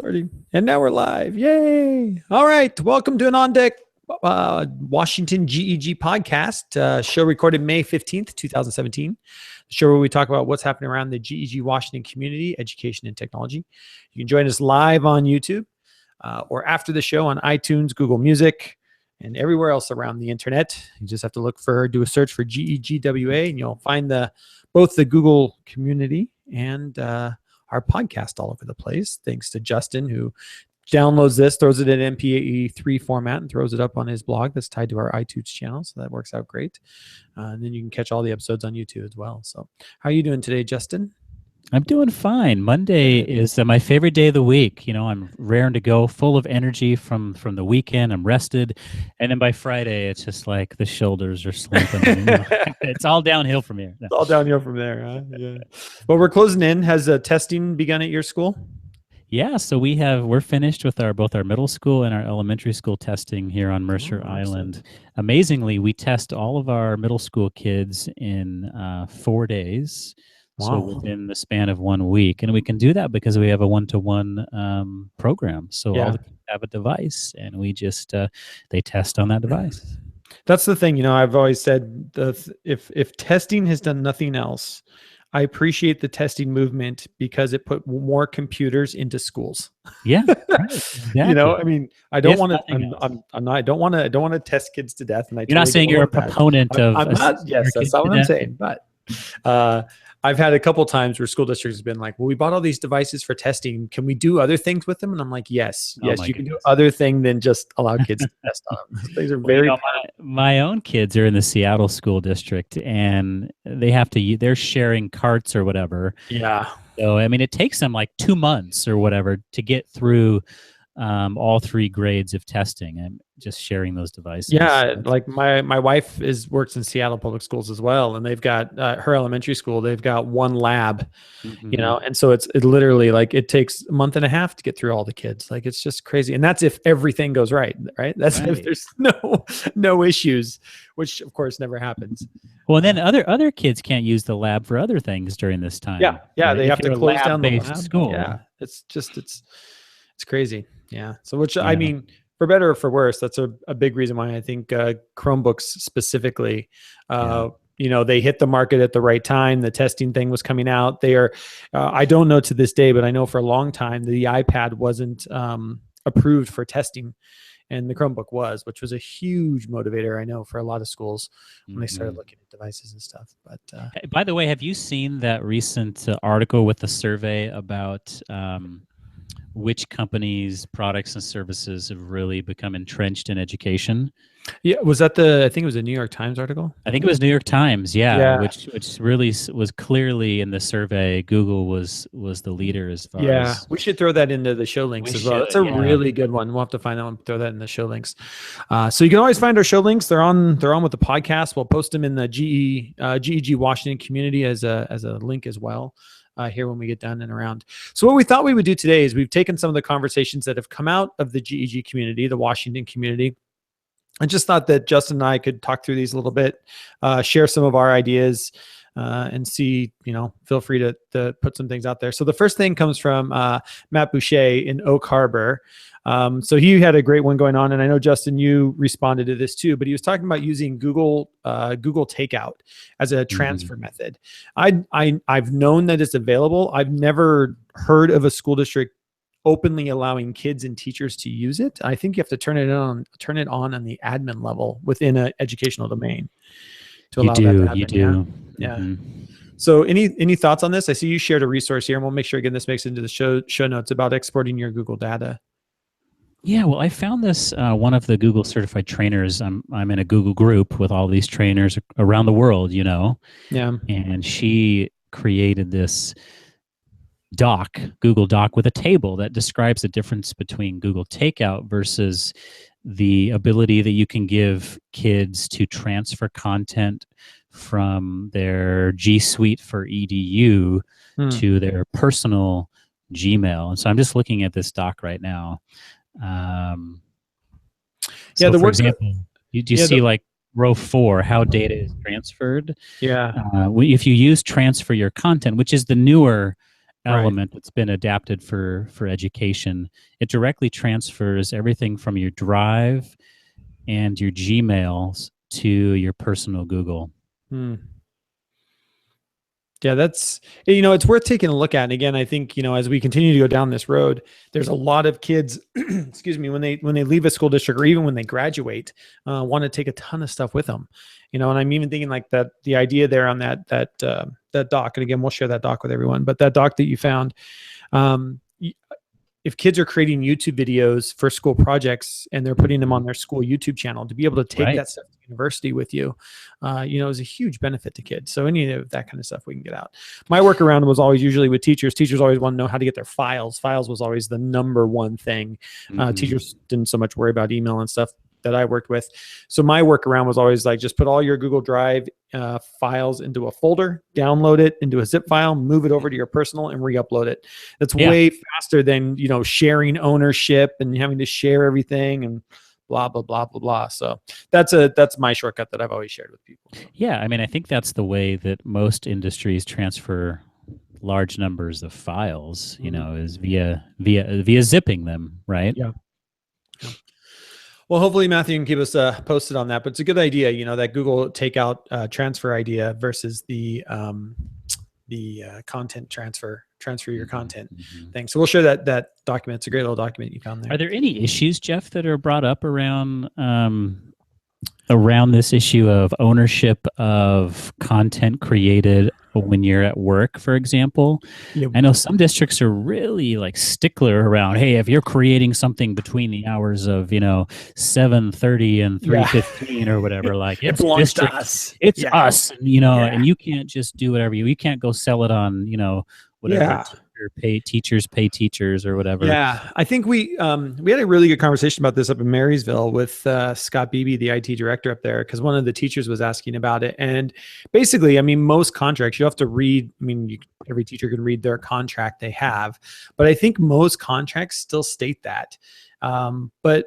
starting. And now we're live. Yay. All right. Welcome to an On Deck Washington GEG podcast, show recorded May 15th, 2017. The show where we talk about what's happening around the GEG Washington community, education, and technology. You can join us live on YouTube or after the show on iTunes, Google Music, and everywhere else around the internet. You just have to do a search for GEG WA, and you'll find both the Google community and our podcast all over the place. Thanks to Justin, who downloads this, throws it in MP3 format, and throws it up on his blog that's tied to our iTunes channel. So that works out great. And then you can catch all the episodes on YouTube as well. So how are you doing today, Justin? I'm doing fine. Monday is my favorite day of the week. You know, I'm raring to go, full of energy from the weekend. I'm rested. And then by Friday, it's just like the shoulders are slumping. It's all downhill from here. It's all downhill from there, huh? Yeah. Well, we're closing in. Has testing begun at your school? Yeah, so we're finished with both our middle school and our elementary school testing here on Mercer Island. Amazingly, we test all of our middle school kids in 4 days. Wow. So within the span of 1 week. And we can do that because we have a one-to-one program. So all the kids have a device, and we just, they test on that device. That's the thing. You know, I've always said, if testing has done nothing else, I appreciate the testing movement because it put more computers into schools. Yeah, right. Exactly. You know, I mean, I don't want to. I don't want to test kids to death. And you're not saying you're a proponent of. I'm not. Yes, that's not what I'm saying. But I've had a couple times where school districts have been like, "Well, we bought all these devices for testing. Can we do other things with them?" And I'm like, "Yes, you can do other thing than just allow kids to test on them." These are very. My own kids are in the Seattle school district, and they're sharing carts or whatever. Yeah. So I mean, it takes them like 2 months or whatever to get through all 3 grades of testing and just sharing those devices. Yeah, like my wife works in Seattle public schools as well, and they've got her elementary school. They've got one lab, you know, and so it literally like it takes a month and a half to get through all the kids. Like it's just crazy, and that's if everything goes right. That's if there's no issues, which of course never happens. Well, and then other kids can't use the lab for other things during this time. Yeah, right? They have to close down the lab. School. Yeah, it's crazy. Yeah. So I mean, for better or for worse, that's a big reason why I think Chromebooks specifically, you know, they hit the market at the right time. The testing thing was coming out. They are, I don't know to this day, but I know for a long time the iPad wasn't approved for testing, and the Chromebook was, which was a huge motivator, I know, for a lot of schools when they started looking at devices and stuff. But by the way, have you seen that recent article with the survey about which companies' products and services have really become entrenched in education? Yeah, was that I think it was a New York Times article? I think it was New York Times, which really was clearly in the survey, Google was the leader as far as... we should throw that into the show links as well. It's a really good one. We'll have to find that one, throw that in the show links. So you can always find our show links. They're on with the podcast. We'll post them in the GEG Washington community as a link as well. Here when we get done and around. So what we thought we would do today is we've taken some of the conversations that have come out of the GEG community, the Washington community. I just thought that Justin and I could talk through these a little bit, share some of our ideas, and see, you know, feel free to put some things out there. So the first thing comes from Matt Boucher in Oak Harbor. So he had a great one going on, and I know, Justin, you responded to this too, but he was talking about using Google Takeout as a transfer method. I've known that it's available. I've never heard of a school district openly allowing kids and teachers to use it. I think you have to turn it on the admin level within an educational domain to allow that to happen. You do. Yeah. So any thoughts on this? I see you shared a resource here, and we'll make sure again this makes it into the show notes about exporting your Google data. Yeah, well, I found this one of the Google certified trainers. I'm in a Google group with all these trainers around the world, you know. Yeah. And she created this Google Doc with a table that describes the difference between Google Takeout versus the ability that you can give kids to transfer content from their G Suite for EDU to their personal Gmail. And so I'm just looking at this doc right now. So for example, do you see like row 4, how data is transferred? Yeah. If you use transfer your content, which is the newer element that's been adapted for education. It directly transfers everything from your Drive and your Gmails to your personal Google. Yeah, that's, it's worth taking a look at. And again, I think, as we continue to go down this road, there's a lot of kids, excuse me, when they leave a school district or even when they graduate, want to take a ton of stuff with them, and I'm even thinking like that, the idea there on that doc, and again, we'll share that doc with everyone, but that doc that you found, if kids are creating YouTube videos for school projects and they're putting them on their school YouTube channel, to be able to take that stuff to university with you, is a huge benefit to kids. So any of that kind of stuff we can get out. My workaround was always usually with teachers. Teachers always want to know how to get their files. Files was always the number one thing. Teachers didn't so much worry about email and stuff that I worked with. So my workaround was always like, just put all your Google Drive files into a folder, download it into a zip file, move it over to your personal and re-upload it. That's way faster than, sharing ownership and having to share everything and blah, blah, blah, blah, blah. So that's my shortcut that I've always shared with people. Yeah. I mean, I think that's the way that most industries transfer large numbers of files, is via zipping them, right? Yeah. Well, hopefully Matthew can keep us posted on that, but it's a good idea, that Google takeout transfer idea versus the content transfer your content thing. So we'll share that document. It's a great little document you found there. Are there any issues, Jeff, that are brought up around this issue of ownership of content created when you're at work, for example? I know some districts are really like stickler around, hey, if you're creating something between the hours of 7:30 and 3:15 or whatever, like it belongs to us. It's us, and and you can't just do whatever you can't go sell it on whatever. Pay teachers or whatever. Yeah, I think we had a really good conversation about this up in Marysville with Scott Beebe, the IT director up there, because one of the teachers was asking about it. And basically, I mean, most contracts you have to read. I mean, every teacher can read their contract they have, but I think most contracts still state that. But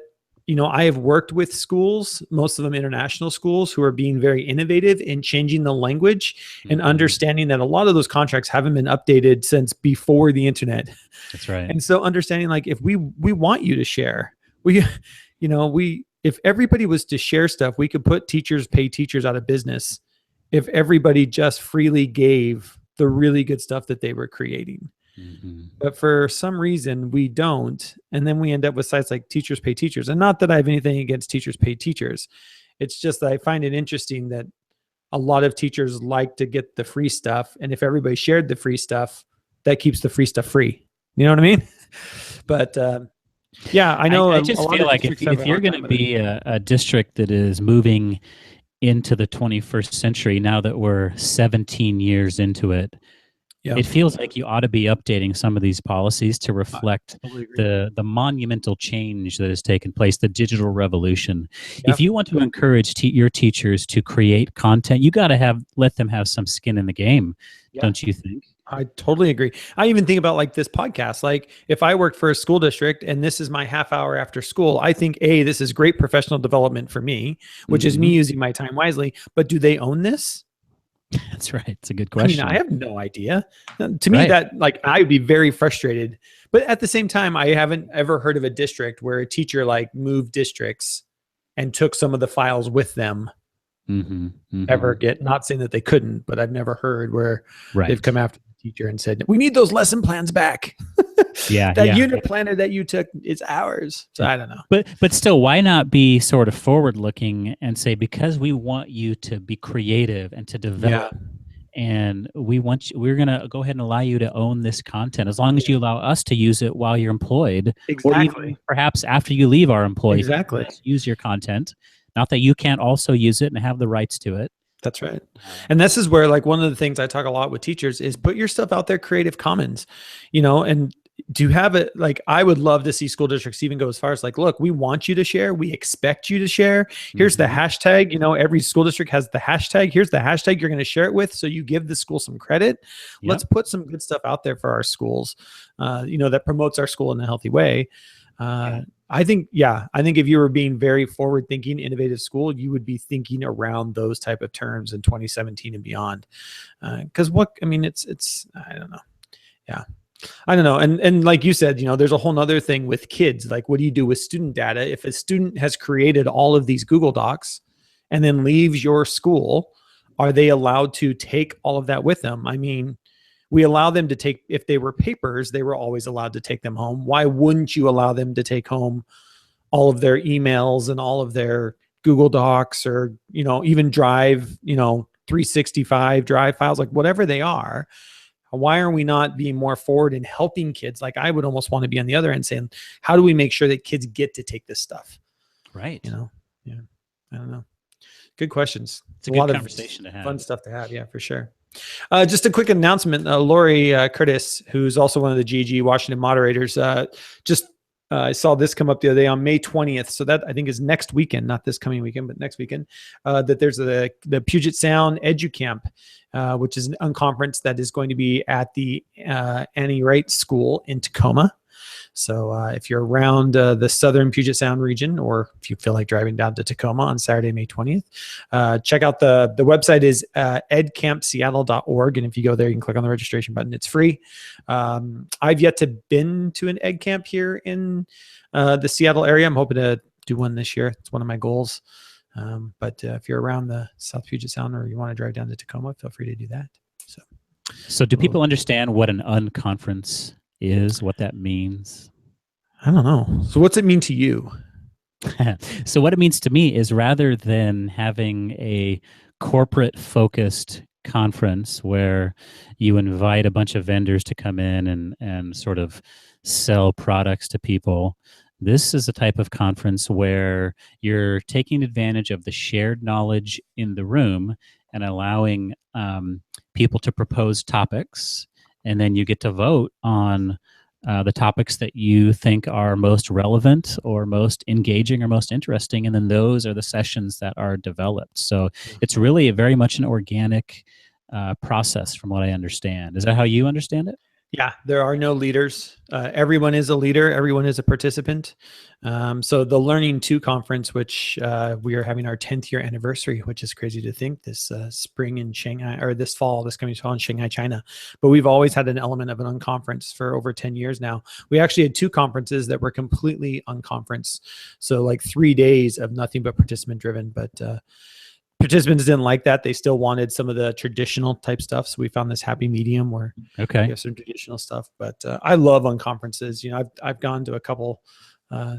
I have worked with schools, most of them international schools, who are being very innovative in changing the language and understanding that a lot of those contracts haven't been updated since before the internet. That's right. And so understanding like, if we want you to share, if everybody was to share stuff, we could put pay teachers out of business if everybody just freely gave the really good stuff that they were creating. But for some reason we don't, and then we end up with sites like Teachers Pay Teachers. And not that I have anything against Teachers Pay Teachers, it's just that I find it interesting that a lot of teachers like to get the free stuff, and if everybody shared the free stuff, that keeps the free stuff free. You know what I mean? But I know. I just feel like if you're going to be a district that is moving into the 21st century, now that we're 17 years into it, it feels like you ought to be updating some of these policies to reflect the monumental change that has taken place, the digital revolution. If you want to encourage your teachers to create content, you got to let them have some skin in the game, don't you think? I totally agree. I even think about like this podcast. Like if I worked for a school district and this is my half hour after school, I think, this is great professional development for me, which is me using my time wisely. But do they own this? That's right. It's a good question. I have no idea. To me, that I would be very frustrated. But at the same time, I haven't ever heard of a district where a teacher moved districts and took some of the files with them. Ever not saying that they couldn't, but I've never heard where they've come after the teacher and said, we need those lesson plans back. That unit planner that you took is ours. So I don't know. But still, why not be sort of forward looking and say, because we want you to be creative and to develop, and we're going to go ahead and allow you to own this content as long as you allow us to use it while you're employed, or even perhaps after you leave our employees. Exactly. Use your content. Not that you can't also use it and have the rights to it. That's right. And this is where one of the things I talk a lot with teachers is put your stuff out there, Creative Commons, and do you have it? I would love to see school districts even go as far as look, we want you to share. We expect you to share. Here's the hashtag. Every school district has the hashtag. Here's the hashtag you're going to share it with. So you give the school some credit. Let's put some good stuff out there for our schools, that promotes our school in a healthy way. I think if you were being very forward thinking, innovative school, you would be thinking around those type of terms in 2017 and beyond. Cause it's, I don't know. Yeah. I don't know. And like you said, there's a whole nother thing with kids. Like, what do you do with student data? If a student has created all of these Google Docs and then leaves your school, are they allowed to take all of that with them? I mean, we allow them to take, if they were papers, they were always allowed to take them home. Why wouldn't you allow them to take home all of their emails and all of their Google Docs, or, even Drive, 365 Drive files, like whatever they are? Why are we not being more forward in helping kids? Like, I would almost want to be on the other end saying, how do we make sure that kids get to take this stuff? Right. Yeah. I don't know. Good questions. It's a good conversation to have. Fun stuff to have. Yeah, for sure. Just a quick announcement. Lori Curtis, who's also one of the GEG Washington moderators, I saw this come up the other day on May 20th. So that, I think, is next weekend, not this coming weekend, but next weekend, that there's the Puget Sound EduCamp, which is an unconference that is going to be at the Annie Wright School in Tacoma. So if you're around the southern Puget Sound region, or if you feel like driving down to Tacoma on Saturday, May 20th, check out the website is edcampseattle.org. And if you go there, you can click on the registration button. It's free. I've yet to been to an ed camp here in the Seattle area. I'm hoping to do one this year. It's one of my goals. But if you're around the South Puget Sound, or you want to drive down to Tacoma, feel free to do that. So do people understand what an unconference is, what that means? I don't know. So what's it mean to you? So what it means to me is, rather than having a corporate focused conference where you invite a bunch of vendors to come in and sort of sell products to people, this is a type of conference where you're taking advantage of the shared knowledge in the room and allowing people to propose topics, and then you get to vote on the topics that you think are most relevant or most engaging or most interesting, and then those are the sessions that are developed. So it's really very much an organic process, from what I understand. Is that how you understand it? Yeah, there are no leaders. Everyone is a leader. Everyone is a participant. So the Learning 2 conference, which we are having our 10th year anniversary, which is crazy to think, this spring in Shanghai, or this coming fall in Shanghai, China. But we've always had an element of an unconference for over 10 years now. We actually had 2 conferences that were completely unconference. So like 3 days of nothing but participant driven. But participants didn't like that. They still wanted some of the traditional type stuff. So we found this happy medium where we have some traditional stuff. But I love unconferences. I've gone to a couple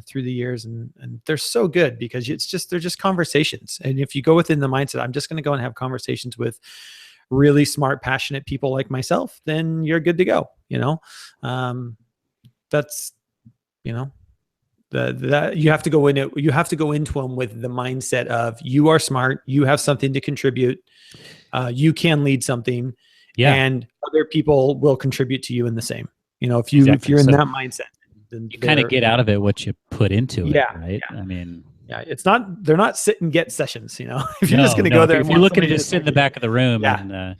through the years, and they're so good because they're just conversations. And if you go within the mindset, I'm just going to go and have conversations with really smart, passionate people like myself, then you're good to go. That's, that you have to go into them with the mindset of, you are smart, you have something to contribute, you can lead something, and other people will contribute to you in the same. If you're in that mindset, then you kind of get out of it what you put into it, right? Yeah. I mean, they're not sit and get sessions. If you're just going to go there, if you're looking to just sit in the back of the room, they're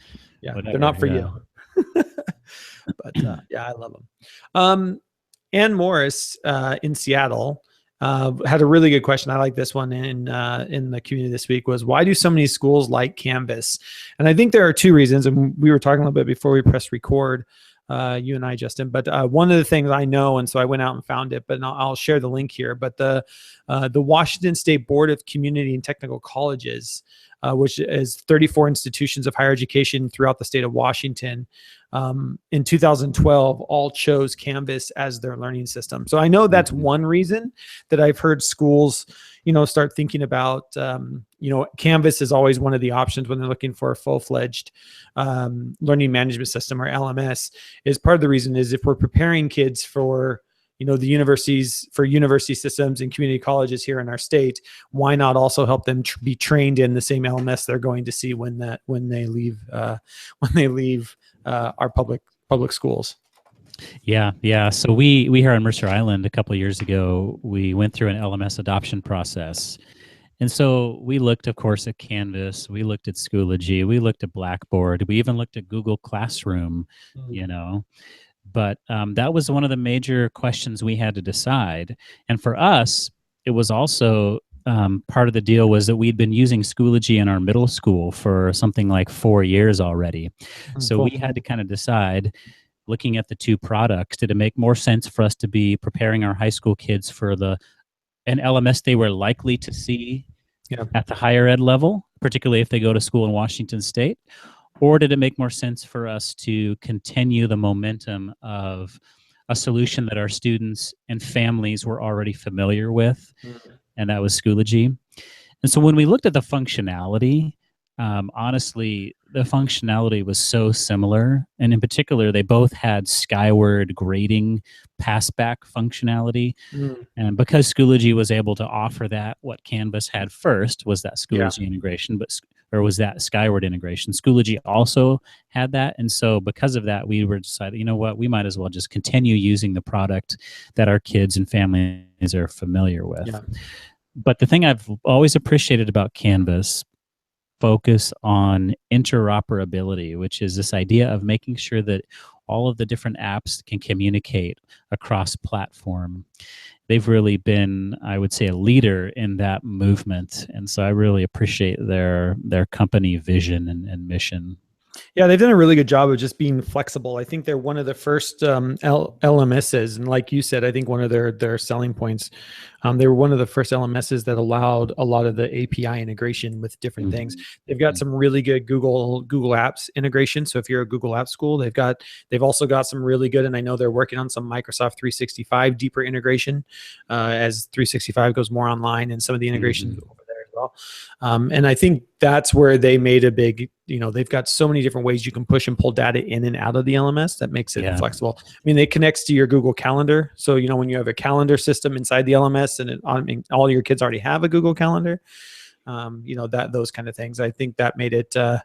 not for you. But I love them. Ann Morris in Seattle had a really good question. I like this one in the community this week, was, why do so many schools like Canvas? And I think there are 2 reasons. And we were talking a little bit before we pressed record, you and I, Justin. But one of the things I know, and so I went out and found it, but I'll share the link here. But the Washington State Board of Community and Technical Colleges, which is 34 institutions of higher education throughout the state of Washington, in 2012, all chose Canvas as their learning system. So I know that's one reason that I've heard schools, start thinking about, Canvas is always one of the options when they're looking for a full-fledged learning management system, or LMS. Is part of the reason is, if we're preparing kids for the university systems and community colleges here in our state, why not also help them be trained in the same LMS they're going to see when they leave our public schools? Yeah. So we here on Mercer Island a couple of years ago, we went through an LMS adoption process. And so we looked, of course, at Canvas, we looked at Schoology, we looked at Blackboard, we even looked at Google Classroom, But that was one of the major questions we had to decide. And for us, it was also part of the deal was that we'd been using Schoology in our middle school for something like 4 years already. So we had to kind of decide, looking at the two products, did it make more sense for us to be preparing our high school kids for an LMS they were likely to see at the higher ed level, particularly if they go to school in Washington State? Or did it make more sense for us to continue the momentum of a solution that our students and families were already familiar with, and that was Schoology? And so when we looked at the functionality, honestly, the functionality was so similar. And in particular, they both had skyward grading passback functionality. And because Schoology was able to offer that, what Canvas had first was that Schoology integration, or was that skyward integration. Schoology also had that. And so because of that, we were decided, you know what, we might as well just continue using the product that our kids and families are familiar with. But the thing I've always appreciated about Canvas, focus on interoperability, which is this idea of making sure that all of the different apps can communicate across platform. They've really been, I would say, a leader in that movement. And so I really appreciate their company vision and mission. Yeah, they've done a really good job of just being flexible. I think they're one of the first LMSs, and like you said, I think one of their selling points, they were one of the first LMSs that allowed a lot of the API integration with different things. They've got some really good Google Apps integration. So if you're a Google Apps school, they've also got some really good, and I know they're working on some Microsoft 365 deeper integration as 365 goes more online, and some of the integrations over there as well. And I think that's where they made a big, they've got so many different ways you can push and pull data in and out of the LMS that makes it flexible. I mean, it connects to your Google Calendar. So, when you have a calendar system inside the LMS and all your kids already have a Google Calendar, those kind of things. I think that made it a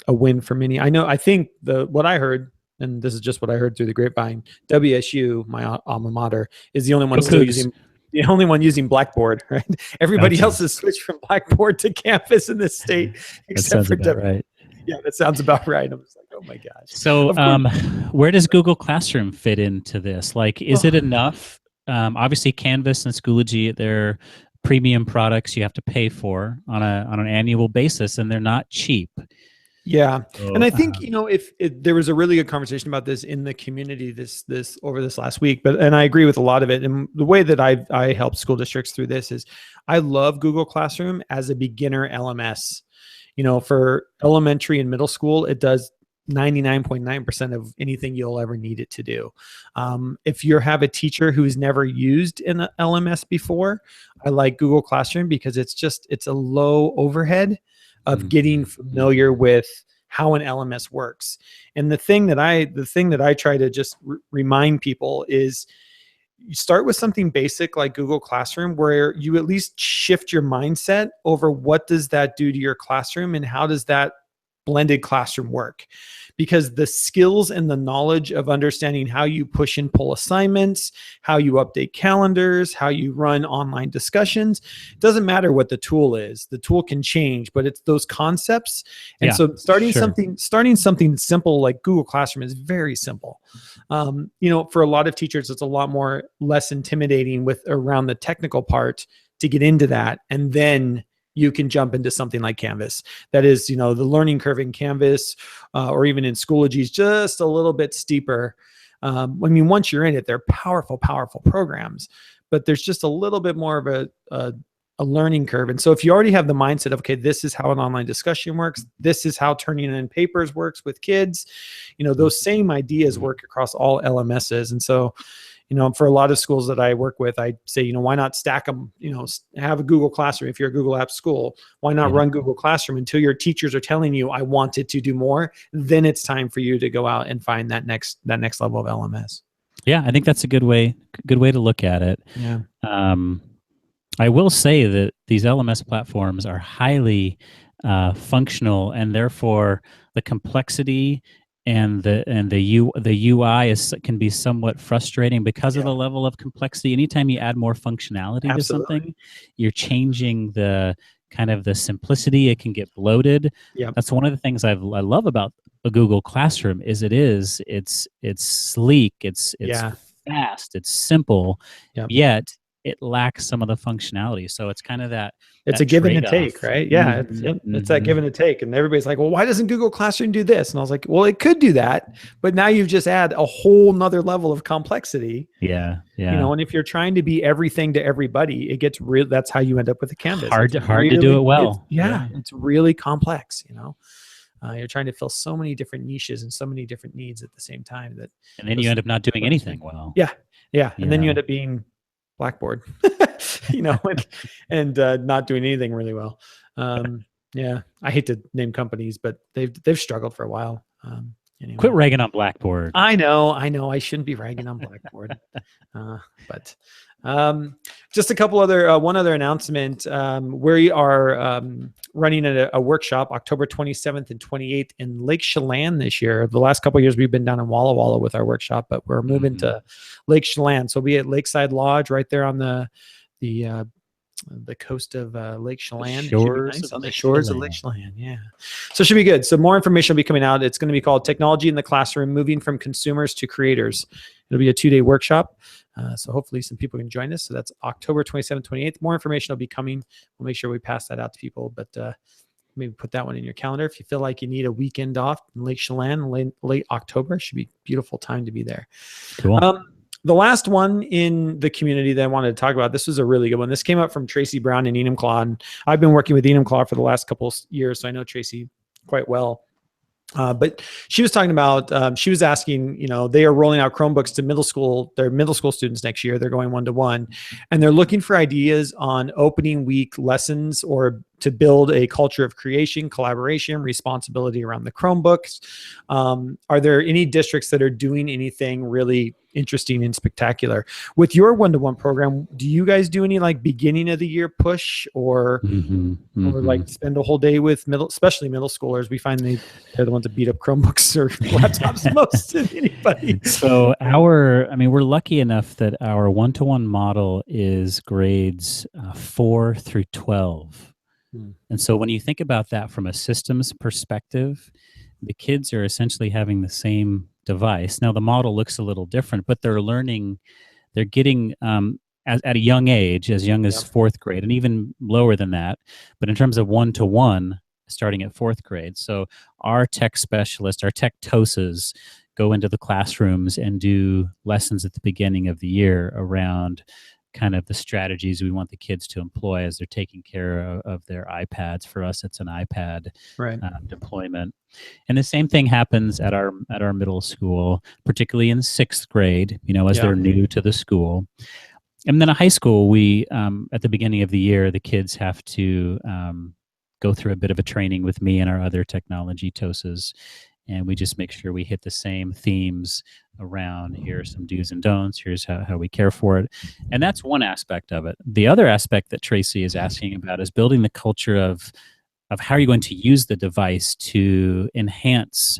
win for many. I think what I heard, and this is just what I heard through the grapevine, WSU, my alma mater, is the only one still using Blackboard, right? Everybody else has switched from Blackboard to Canvas in this state, except for right. Yeah, that sounds about right. I'm just like, oh my gosh. So where does Google Classroom fit into this? Like, is it enough? Obviously, Canvas and Schoology, they're premium products you have to pay for on an annual basis, and they're not cheap. Yeah. And I think, if there was a really good conversation about this in the community this over this last week, and I agree with a lot of it. And the way that I help school districts through this is I love Google Classroom as a beginner LMS. For elementary and middle school, it does 99.9% of anything you'll ever need it to do. If you have a teacher who's never used an LMS before, I like Google Classroom because it's a low overhead of getting familiar with how an LMS works. And the thing that I try to just remind people is you start with something basic like Google Classroom, where you at least shift your mindset over what does that do to your classroom and how does that blended classroom work. Because the skills and the knowledge of understanding how you push and pull assignments, how you update calendars, how you run online discussions, it doesn't matter what the tool is. The tool can change, but it's those concepts. And so starting something simple like Google Classroom is very simple. For a lot of teachers, it's a lot less intimidating around the technical part to get into that. And then you can jump into something like Canvas. That is, the learning curve in Canvas or even in Schoology is just a little bit steeper. Once you're in it, they're powerful, powerful programs, but there's just a little bit more of a learning curve. And so if you already have the mindset of, okay, this is how an online discussion works, this is how turning in papers works with kids, those same ideas work across all LMSs. And so, for a lot of schools that I work with, I say, why not stack them, have a Google Classroom. If you're a Google Apps school, why not run Google Classroom until your teachers are telling you, I want it to do more. Then it's time for you to go out and find that next level of LMS. Yeah, I think that's a good way to look at it. Yeah. I will say that these LMS platforms are highly functional, and therefore the complexity and the UI can be somewhat frustrating because of the level of complexity. Anytime you add more functionality to something, you're changing the kind of the simplicity. It can get bloated. That's one of the things I love about a Google Classroom is it's sleek, it's fast, it's simple, yet it lacks some of the functionality. So it's kind of that. It's that a give and a trade-off. take, right? Yeah, it's that give and a take. And everybody's like, well, why doesn't Google Classroom do this? And I was like, well, it could do that, but now you've just add a whole nother level of complexity. Yeah. And if you're trying to be everything to everybody, it gets real. That's how you end up with a Canvas. Hard to do it well. It's really complex. You're trying to fill so many different niches and so many different needs at the same time and then you end up not doing anything well. Yeah. And then you end up being Blackboard, and not doing anything really well. I hate to name companies, but they've struggled for a while. Anyway. Quit ragging on Blackboard. I know. I shouldn't be ragging on Blackboard. But just a couple one other announcement. We are running a workshop October 27th and 28th in Lake Chelan this year. The last couple of years we've been down in Walla Walla with our workshop, but we're moving to Lake Chelan. So we'll be at Lakeside Lodge right there on the coast of Lake Chelan. On the shores of Lake Chelan. Yeah. So it should be good. So more information will be coming out. It's going to be called Technology in the Classroom, Moving from Consumers to Creators. It'll be a 2-day workshop. So hopefully some people can join us. So that's October 27th, 28th. More information will be coming. We'll make sure we pass that out to people, but maybe put that one in your calendar. If you feel like you need a weekend off in Lake Chelan, late October, should be a beautiful time to be there. Cool. The last one in the community that I wanted to talk about, this was a really good one. This came up from Tracy Brown in Enumclaw. And I've been working with Enumclaw for the last couple of years, so I know Tracy quite well. But she was talking about, she was asking, they are rolling out Chromebooks to their middle school students next year. They're going 1-to-1, and they're looking for ideas on opening week lessons or to build a culture of creation, collaboration, responsibility around the Chromebooks. Are there any districts that are doing anything really interesting and spectacular with your 1-to-1 program? Do you guys do any like beginning of the year push or or like spend a whole day with especially middle schoolers? We find they're the ones that beat up Chromebooks or laptops most of anybody. So we're lucky enough that our 1-to-1 model is grades 4 through 12. And so when you think about that from a systems perspective, the kids are essentially having the same device. Now the model looks a little different, but they're getting at a young age, as young as 4th grade, and even lower than that. But in terms of 1-to-1, starting at 4th grade. So our tech specialists, our tech TOSAs, go into the classrooms and do lessons at the beginning of the year around kind of the strategies we want the kids to employ as they're taking care of their iPads. For us, it's an iPad deployment. And the same thing happens at our middle school, particularly in 6th grade, as they're new to the school. And then at high school, we, at the beginning of the year, the kids have to go through a bit of a training with me and our other technology TOSAs. And we just make sure we hit the same themes around here are some do's and don'ts, here's how we care for it. And that's one aspect of it. The other aspect that Tracy is asking about is building the culture of how are you going to use the device to enhance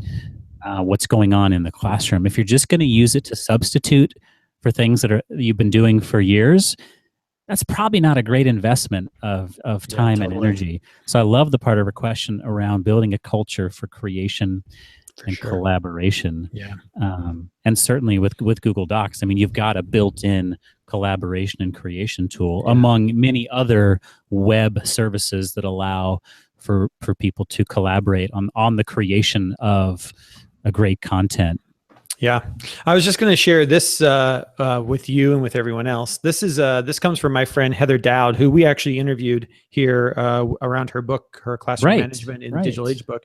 what's going on in the classroom. If you're just going to use it to substitute for things that you've been doing for years, that's probably not a great investment of time and energy. So I love the part of her question around building a culture for creation and collaboration. And certainly with Google Docs, you've got a built-in collaboration and creation tool among many other web services that allow for people to collaborate on the creation of a great content. Yeah, I was just going to share this with you and with everyone else. This comes from my friend Heather Dowd, who we actually interviewed here around her book, her classroom management in digital age book.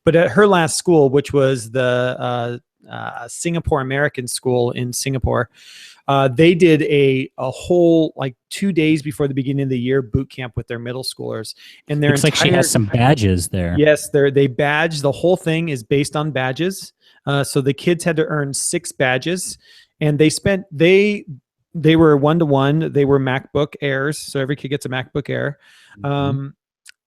But at her last school, which was the Singapore American school in Singapore, they did a whole 2 days before the beginning of the year boot camp with their middle schoolers, and their looks like she has some badges there. Yes, they badge. The whole thing is based on badges. So the kids had to earn 6 badges, and they were 1-to-1. They were MacBook Airs, so every kid gets a MacBook Air.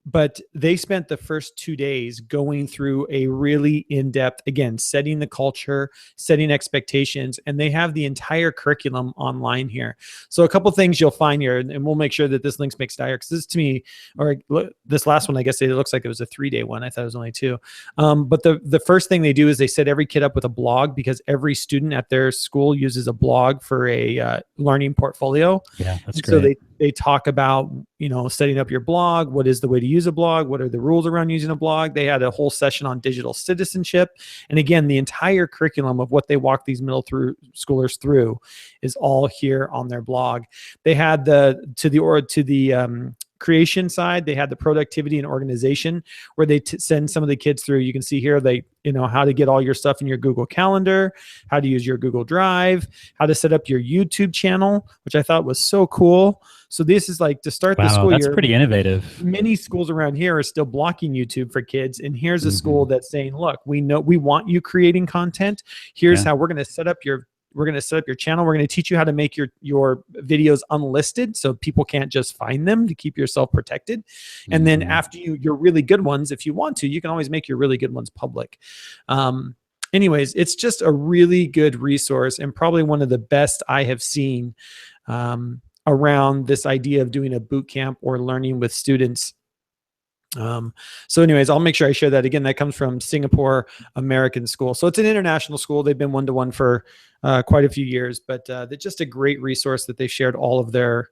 but they spent the first 2 days going through a really in-depth, again, setting the culture, setting expectations, and they have the entire curriculum online here. So a couple things you'll find here, and we'll make sure that this link's mixed dire, because this to me, or this last one, I guess it looks like it was a 3-day one. I thought it was only 2. But the first thing they do is they set every kid up with a blog, because every student at their school uses a blog for a learning portfolio. Yeah, that's great. So they talk about, setting up your blog. What is the way to use a blog? What are the rules around using a blog? They had a whole session on digital citizenship. And again, the entire curriculum of what they walk these middle schoolers through is all here on their blog. They had to the creation side, they had the productivity and organization, where they send some of the kids through. You can see here, how to get all your stuff in your Google Calendar, how to use your Google Drive, how to set up your YouTube channel, which I thought was so cool. So this is like to start the school year. That's pretty innovative. Many schools around here are still blocking YouTube for kids. And here's a school that's saying, look, we want you creating content. Here's how we're going to set up your channel. We're going to teach you how to make your videos unlisted, so people can't just find them, to keep yourself protected. And then after your really good ones, if you want to, you can always make your really good ones public. Anyways, it's just a really good resource, and probably one of the best I have seen around this idea of doing a boot camp or learning with students. So anyways, I'll make sure I share that. Again, that comes from Singapore American School. So it's an international school. They've been one-to-one for quite a few years, but they're just a great resource that they shared all of their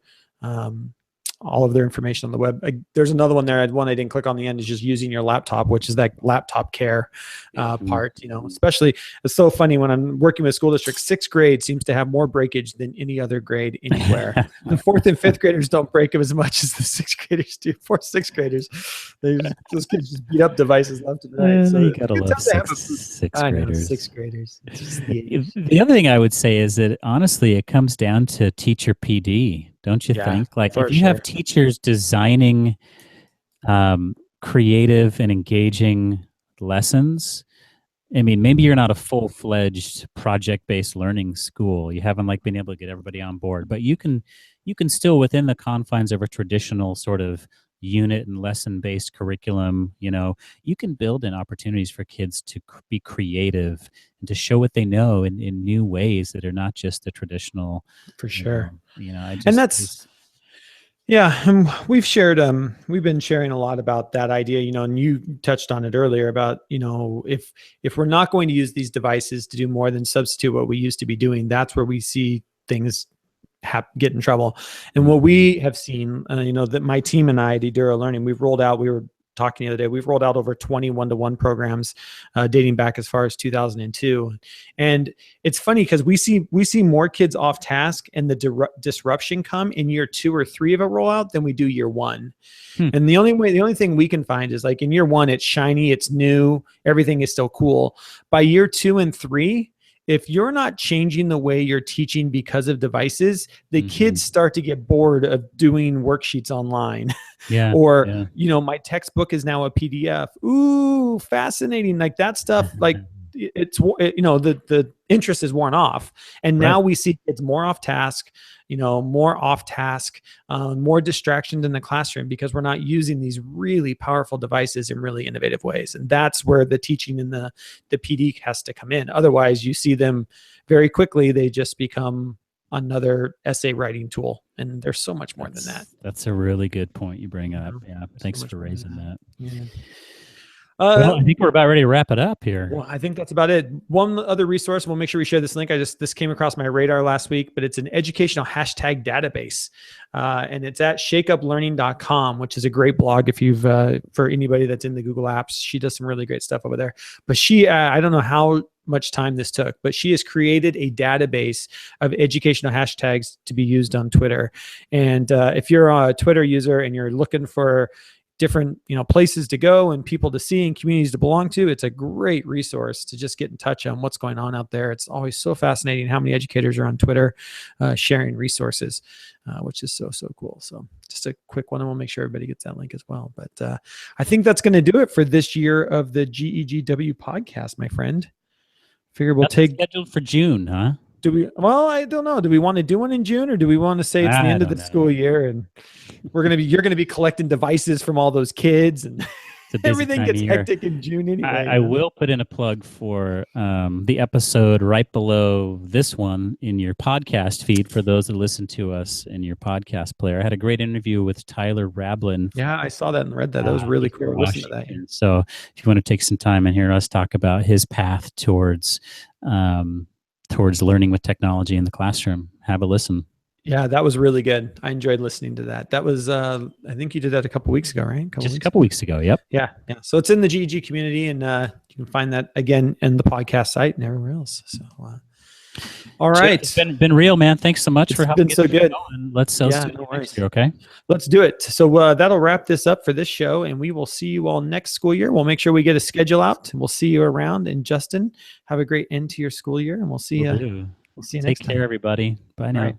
information on the web. There's another one there. One I didn't click on the end, is just using your laptop, which is that laptop care part. Especially, it's so funny when I'm working with school districts. 6th grade seems to have more breakage than any other grade anywhere. The 4th and 5th graders don't break them as much as the 6th graders do. 4th, 6th graders, those kids just beat up devices left and right. So you gotta love sixth graders. I know, 6th graders. The other thing I would say is that honestly, it comes down to teacher PD. Don't you think? Like, if you have teachers designing creative and engaging lessons, I mean, maybe you're not a full-fledged project-based learning school. You haven't been able to get everybody on board, but you can still, within the confines of a traditional sort of unit and lesson-based curriculum, you can build in opportunities for kids to be creative and to show what they know in new ways that are not just the traditional. For sure. And that's, and we've been sharing a lot about that idea, and you touched on it earlier about, if we're not going to use these devices to do more than substitute what we used to be doing, that's where we see things get in trouble. And what we have seen, that my team and I at Eduro Learning, we were talking the other day, we've rolled out over 20 one-to-one programs dating back as far as 2002. And it's funny because we see more kids off task and the disruption come in year 2 or 3 of a rollout than we do year 1. And the only thing we can find is, like, in year 1, it's shiny, it's new, everything is still cool. By year 2 and 3, if you're not changing the way you're teaching because of devices, the kids start to get bored of doing worksheets online. My textbook is now a PDF. Ooh, fascinating. Like, that stuff, like, the interest is worn off. And now we see kids more off task, more distractions in the classroom, because we're not using these really powerful devices in really innovative ways. And that's where the teaching and the PD has to come in. Otherwise, you see them very quickly, they just become another essay writing tool. And there's so much more than that. That's a really good point you bring up. Yeah. Thanks for raising that. Yeah. Well, I think we're about ready to wrap it up here. Well, I think that's about it. One other resource, we'll make sure we share this link. This came across my radar last week, but it's an educational hashtag database. And it's at shakeuplearning.com, which is a great blog if you've, for anybody that's in the Google apps. She does some really great stuff over there. But she, I don't know how much time this took, but she has created a database of educational hashtags to be used on Twitter. And if you're a Twitter user and you're looking for different places to go and people to see and communities to belong to, it's a great resource to just get in touch on what's going on out there. It's always so fascinating how many educators are on Twitter sharing resources, which is so cool. So just a quick one, and we'll make sure everybody gets that link as well. But I think that's going to do it for this year of the GEGW podcast, my friend. Figure we'll take scheduled for June, huh? Do we? Well, I don't know. Do we want to do one in June, or do we want to say it's the end of the school year and you're gonna be collecting devices from all those kids and everything gets hectic in June anyway. I will put in a plug for the episode right below this one in your podcast feed for those that listen to us in your podcast player. I had a great interview with Tyler Rablin. Yeah, I saw that and read that. That was really cool. Listen to that. So if you want to take some time and hear us talk about his path towards learning with technology in the classroom, have a listen. Yeah, that was really good. I enjoyed listening to that. That was, I think you did that a couple weeks ago, right? Just a couple weeks ago. Yep. Yeah. So it's in the GEG community, and you can find that again in the podcast site and everywhere else. So, all right. So it's been real, man. Thanks so much for helping. It's been so good. Let's sell next year, okay? Let's do it. So that'll wrap this up for this show, and we will see you all next school year. We'll make sure we get a schedule out, and we'll see you around. And Justin, have a great end to your school year, and we'll see you. We'll see you next time. Take care, everybody. Bye now.